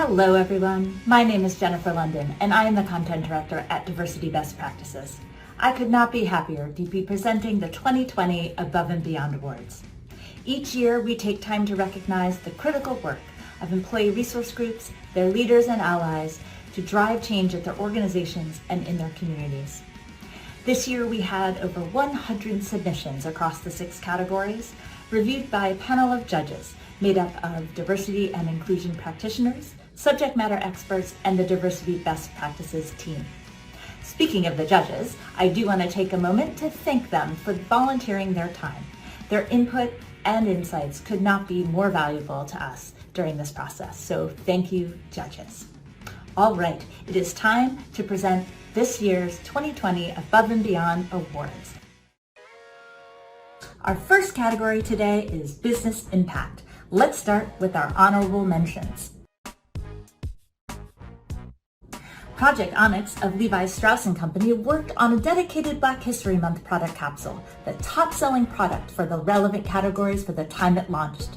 Hello everyone, my name is Jennifer London and I am the Content Director at Diversity Best Practices. I could not be happier to be presenting the 2020 Above and Beyond Awards. Each year we take time to recognize the critical work of employee resource groups, their leaders and allies to drive change at their organizations and in their communities. This year we had over 100 submissions across the 6 categories, reviewed by a panel of judges made up of diversity and inclusion practitioners, subject matter experts, and the Diversity Best Practices team. Speaking of the judges, I do want to take a moment to thank them for volunteering their time. Their input and insights could not be more valuable to us during this process, so thank you, judges. All right, it is time to present this year's 2020 Above and Beyond Awards. Our first category today is Business Impact. Let's start with our honorable mentions. Project Onyx of Levi Strauss & Company worked on a dedicated Black History Month product capsule, the top-selling product for the relevant categories for the time it launched.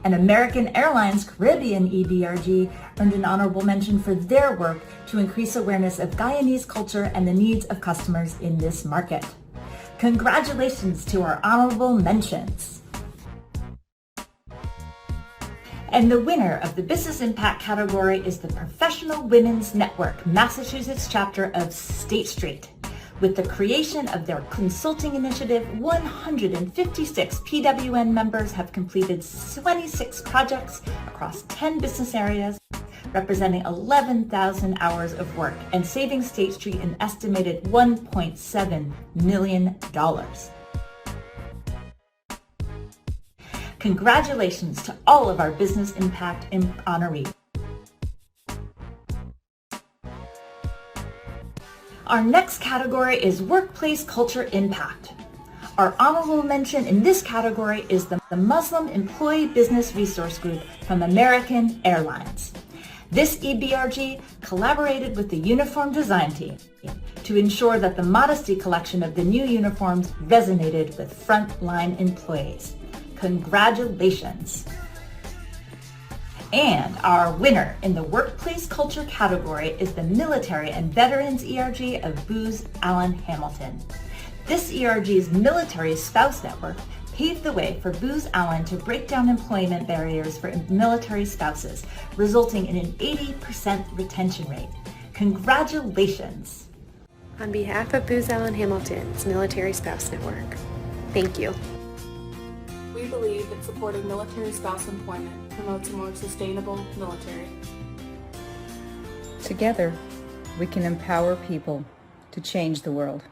And American Airlines Caribbean EBRG earned an honorable mention for their work to increase awareness of Guyanese culture and the needs of customers in this market. Congratulations to our honorable mentions. And the winner of the Business Impact category is the Professional Women's Network, Massachusetts chapter of State Street. With the creation of their consulting initiative, 156 PWN members have completed 26 projects across 10 business areas, representing 11,000 hours of work and saving State Street an estimated $1.7 million. Congratulations to all of our Business Impact honorees. Our next category is Workplace Culture Impact. Our honorable mention in this category is the Muslim Employee Business Resource Group from American Airlines. This EBRG collaborated with the uniform design team to ensure that the Modesty collection of the new uniforms resonated with frontline employees. Congratulations! And our winner in the Workplace Culture category is the Military and Veterans ERG of Booz Allen Hamilton. This ERG's Military Spouse Network paved the way for Booz Allen to break down employment barriers for military spouses, resulting in an 80% retention rate. Congratulations! On behalf of Booz Allen Hamilton's Military Spouse Network, thank you. We believe that supporting military spouse employment promotes a more sustainable military. Together, we can empower people to change the world.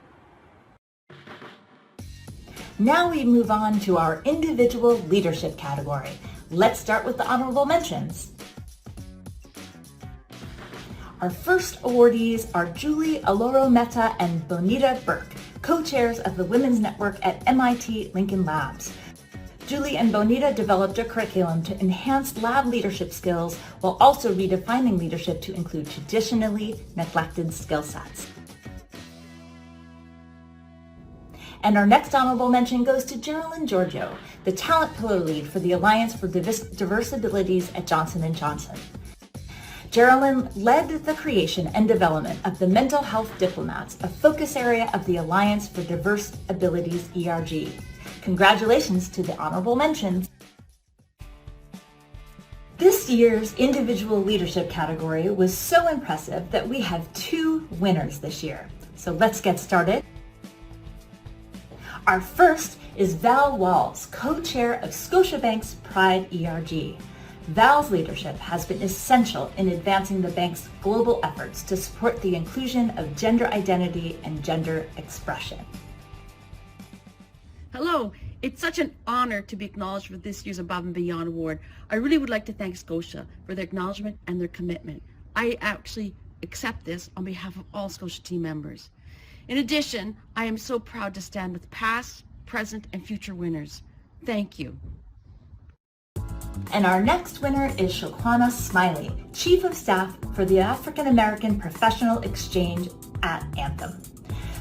Now we move on to our individual leadership category. Let's start with the honorable mentions. Our first awardees are Julie Aloro Mehta and Bonita Burke, co-chairs of the Women's Network at MIT Lincoln Labs. Julie and Bonita developed a curriculum to enhance lab leadership skills while also redefining leadership to include traditionally neglected skill sets. And our next honorable mention goes to Geraldine Giorgio, the talent pillar lead for the Alliance for Diverse Abilities at Johnson & Johnson. Geraldine led the creation and development of the Mental Health Diplomats, a focus area of the Alliance for Diverse Abilities ERG. Congratulations to the honorable mentions. This year's individual leadership category was so impressive that we have 2 winners this year. So let's get started. Our first is Val Walls, co-chair of Scotiabank's Pride ERG. Val's leadership has been essential in advancing the bank's global efforts to support the inclusion of gender identity and gender expression. Hello, it's such an honor to be acknowledged for this year's Above and Beyond Award. I really would like to thank Scotia for their acknowledgement and their commitment. I actually accept this on behalf of all Scotia team members. In addition, I am so proud to stand with past, present, and future winners. Thank you. And our next winner is Shaquana Smiley, Chief of Staff for the African American Professional Exchange at Anthem.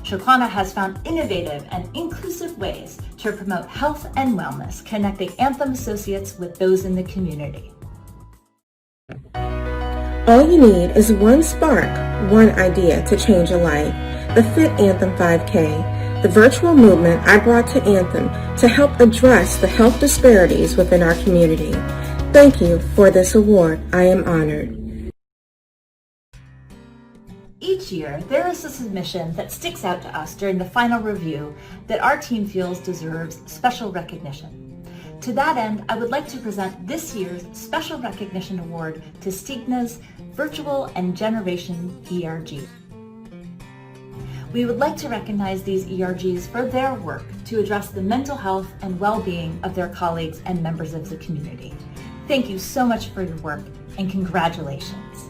Shaquana has found innovative and inclusive ways to promote health and wellness, connecting Anthem associates with those in the community. All you need is one spark, one idea to change a life. The Fit Anthem 5K, the virtual movement I brought to Anthem to help address the health disparities within our community. Thank you for this award. I am honored. Each year, there is a submission that sticks out to us during the final review that our team feels deserves special recognition. To that end, I would like to present this year's Special Recognition Award to Stigna's Virtual and Generation ERG. We would like to recognize these ERGs for their work to address the mental health and well-being of their colleagues and members of the community. Thank you so much for your work, and congratulations.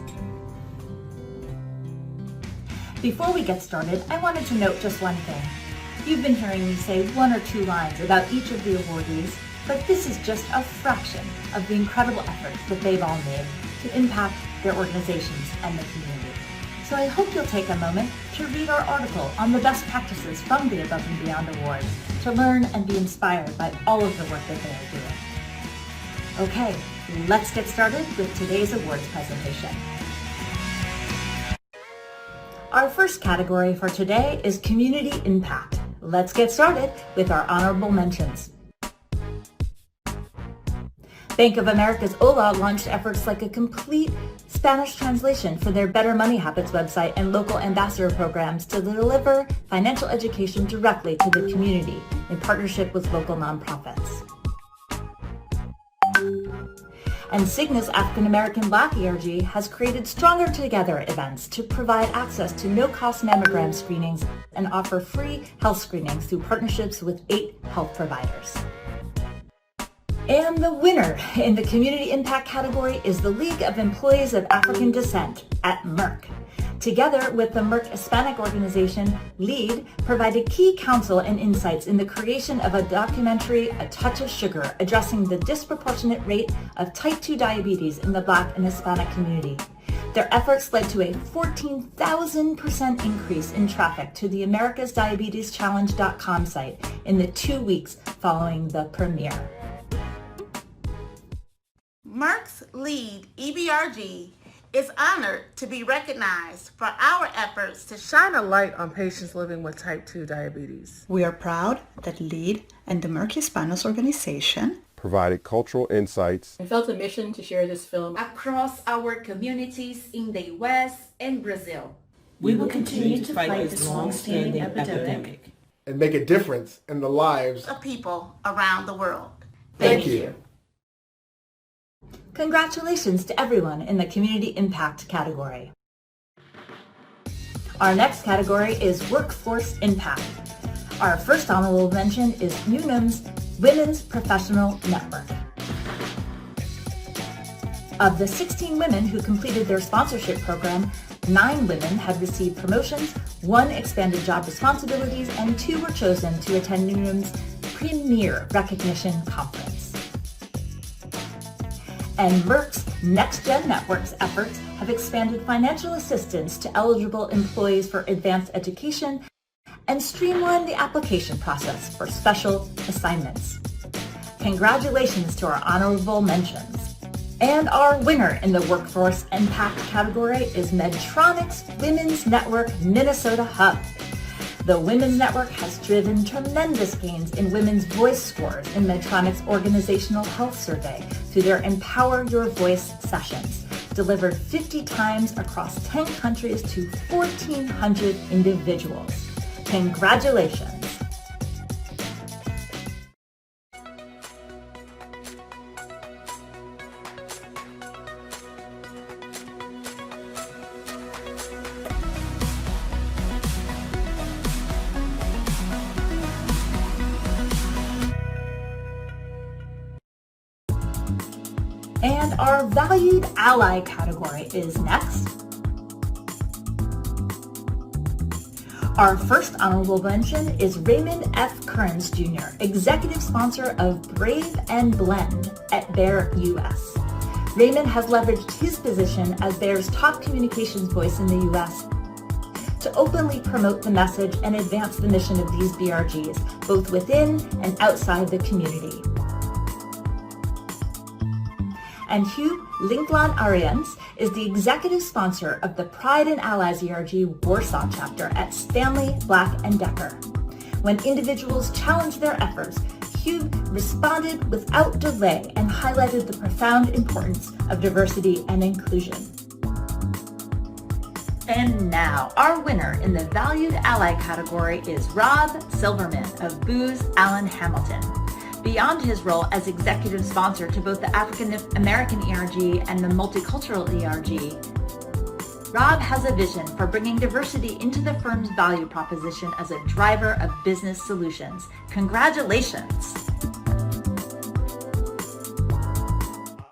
Before we get started, I wanted to note just one thing. You've been hearing me say one or two lines about each of the awardees, but this is just a fraction of the incredible efforts that they've all made to impact their organizations and the community. So I hope you'll take a moment to read our article on the best practices from the Above and Beyond Awards to learn and be inspired by all of the work that they are doing. Okay, let's get started with today's awards presentation. Our first category for today is Community Impact. Let's get started with our honorable mentions. Bank of America's Ola launched efforts like a complete Spanish translation for their Better Money Habits website and local ambassador programs to deliver financial education directly to the community in partnership with local nonprofits. And Cigna's African American Black ERG has created Stronger Together events to provide access to no-cost mammogram screenings and offer free health screenings through partnerships with 8 health providers. And the winner in the Community Impact category is the League of Employees of African Descent at Merck. Together with the Merck Hispanic Organization, LEAD provided key counsel and insights in the creation of a documentary, A Touch of Sugar, addressing the disproportionate rate of type 2 diabetes in the Black and Hispanic community. Their efforts led to a 14,000% increase in traffic to the americasdiabeteschallenge.com site in the 2 weeks following the premiere. Merck's LEAD EBRG is honored to be recognized for our efforts to shine a light on patients living with type 2 diabetes. We are proud that LEAD and the Merck Hispanos organization provided cultural insights and felt a mission to share this film across our communities in the U.S. and Brazil. We will continue to fight this long-standing epidemic and make a difference in the lives of people around the world. Thank you. Congratulations to everyone in the Community Impact category. Our next category is Workforce Impact. Our first honorable mention is Unum's Women's Professional Network. Of the 16 women who completed their sponsorship program, 9 women had received promotions, 1 expanded job responsibilities, and 2 were chosen to attend Unum's Premier Recognition Conference. And Merck's Next Gen Networks efforts have expanded financial assistance to eligible employees for advanced education and streamlined the application process for special assignments. Congratulations to our honorable mentions. And our winner in the Workforce Impact category is Medtronic's Women's Network Minnesota Hub. The Women's Network has driven tremendous gains in women's voice scores in Medtronic's Organizational Health Survey through their Empower Your Voice sessions, delivered 50 times across 10 countries to 1,400 individuals. Congratulations. And our Valued Ally category is next. Our first honorable mention is Raymond F. Kearns Jr., executive sponsor of Brave and Blend at Bayer US. Raymond has leveraged his position as Bayer's top communications voice in the US to openly promote the message and advance the mission of these BRGs, both within and outside the community. And Hugh Linklan Arians is the executive sponsor of the Pride and Allies ERG Warsaw chapter at Stanley, Black & Decker. When individuals challenged their efforts, Hugh responded without delay and highlighted the profound importance of diversity and inclusion. And now, our winner in the Valued Ally category is Rob Silverman of Booz Allen Hamilton. Beyond his role as executive sponsor to both the African American ERG and the Multicultural ERG, Rob has a vision for bringing diversity into the firm's value proposition as a driver of business solutions. Congratulations.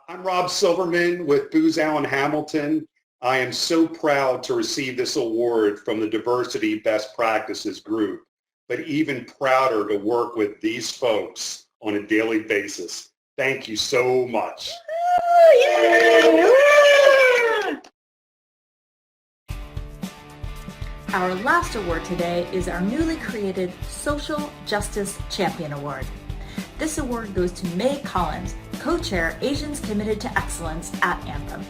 I'm Rob Silverman with Booz Allen Hamilton. I am so proud to receive this award from the Diversity Best Practices Group, but even prouder to work with these folks on a daily basis. Thank you so much. Our last award today is our newly created Social Justice Champion Award. This award goes to May Collins, co-chair Asians Committed to Excellence at Anthem.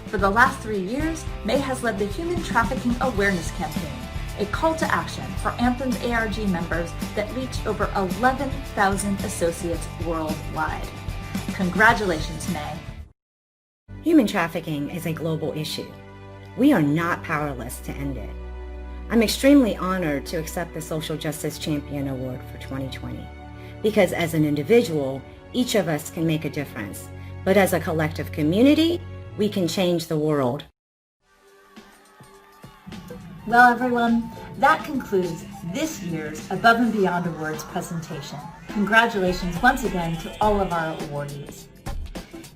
For the last 3 years, May has led the Human Trafficking Awareness Campaign, a call to action for Anthem's ARG members that reach over 11,000 associates worldwide. Congratulations, May. Human trafficking is a global issue. We are not powerless to end it. I'm extremely honored to accept the Social Justice Champion Award for 2020, because as an individual, each of us can make a difference, but as a collective community, we can change the world. Well, everyone, that concludes this year's Above and Beyond Awards presentation. Congratulations once again to all of our awardees.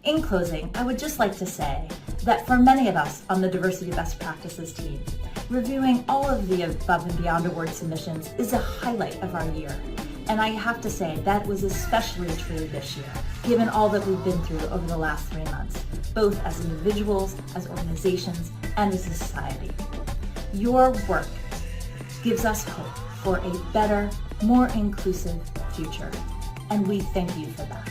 In closing, I would just like to say that for many of us on the Diversity Best Practices team, reviewing all of the Above and Beyond Award submissions is a highlight of our year. And I have to say that was especially true this year, given all that we've been through over the last 3 months, both as individuals, as organizations, and as a society. Your work gives us hope for a better, more inclusive future, and we thank you for that.